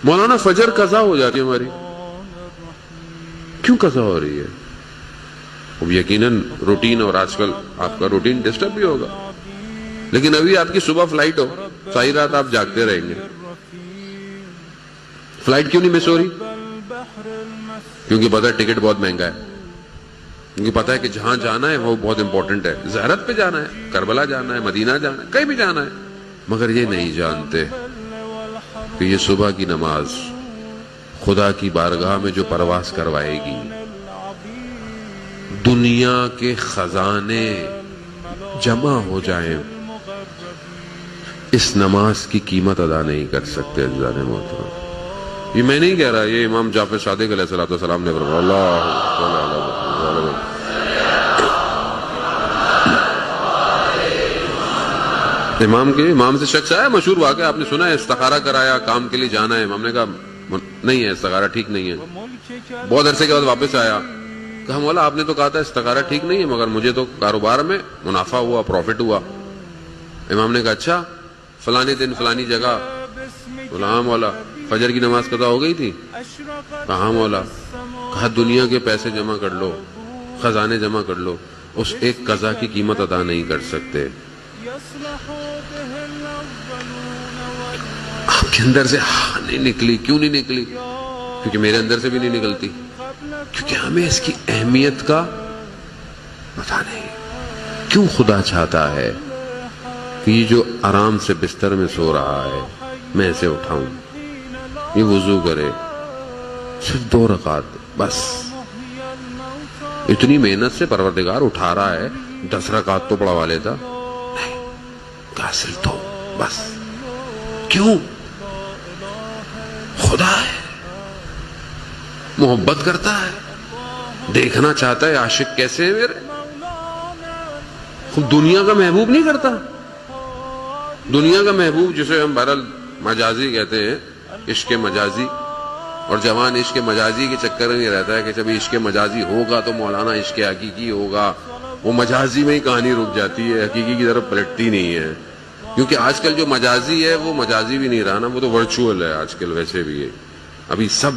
مولانا فجر قضا ہو جاتی ہے ہماری، کیوں قضا ہو رہی ہے؟ اب یقیناً روٹین، اور آج کل آپ کا روٹین ڈسٹرب بھی ہوگا، لیکن ابھی آپ کی صبح فلائٹ ہو، ساری رات آپ جاگتے رہیں گے، فلائٹ کیوں نہیں مس ہو رہی؟ کیونکہ پتہ ہے ٹکٹ بہت مہنگا ہے، کیونکہ پتہ ہے کہ جہاں جانا ہے وہ بہت امپورٹنٹ ہے، زیارت پہ جانا ہے، کربلا جانا ہے، مدینہ جانا ہے، کہیں بھی جانا ہے، مگر یہ نہیں جانتے کہ یہ صبح کی نماز خدا کی بارگاہ میں جو پرواز کروائے گی، دنیا کے خزانے جمع ہو جائیں، اس نماز کی قیمت ادا نہیں کر سکتے عزیزان محترم۔ یہ میں نہیں کہہ رہا، یہ امام جعفر صادق علیہ السلام نے فرمایا، امام سے شخص آیا، مشہور واقعہ آپ نے سنا ہے، استخارہ کرایا، کام کے لیے جانا ہے، امام نے کہا نہیں ہے، استخارہ ٹھیک نہیں ہے۔ بہت عرصے کے بعد واپس آیا، کہا مولا آپ نے تو کہا تھا استخارہ ٹھیک نہیں ہے، مگر مجھے تو کاروبار میں منافع ہوا، پروفٹ ہوا۔ امام نے کہا اچھا، فلانی دن فلانی جگہ، بولا مولا فجر کی نماز قضا ہو گئی تھی؟ کہاں مولا؟ کہا دنیا کے پیسے جمع کر لو، خزانے جمع کر لو، اس ایک قضا کی قیمت ادا نہیں کر سکتے۔ آپ کے اندر سے نہیں نکلی، کیوں نہیں نکلی؟ کیونکہ میرے اندر سے بھی نہیں نکلتی، کیونکہ ہمیں اس کی اہمیت کا پتہ نہیں۔ کیوں خدا چاہتا ہے کہ یہ جو آرام سے بستر میں سو رہا ہے میں اسے اٹھاؤں، یہ وضو کرے، صرف 2 رکعت بس، اتنی محنت سے پروردگار اٹھا رہا ہے، 10 رکعت تو پڑھوا لیتا، نہیں، کہا صرف 2 بس۔ کیوں؟ خدا ہے، محبت کرتا ہے، دیکھنا چاہتا ہے عاشق کیسے ہیں میرے۔ خود دنیا کا محبوب نہیں کرتا، دنیا کا محبوب جسے ہم بہرحال مجازی کہتے ہیں، عشق مجازی، اور جوان عشق مجازی کے چکر میں یہ رہتا ہے کہ جب عشق مجازی ہوگا تو مولانا عشق حقیقی ہوگا، وہ مجازی میں ہی کہانی رک جاتی ہے، حقیقی کی طرف پلٹتی نہیں ہے، کیونکہ آج کل جو مجازی ہے وہ مجازی بھی نہیں رہا نا، وہ تو ورچوئل ہے آج کل، ویسے بھی ہے ابھی سب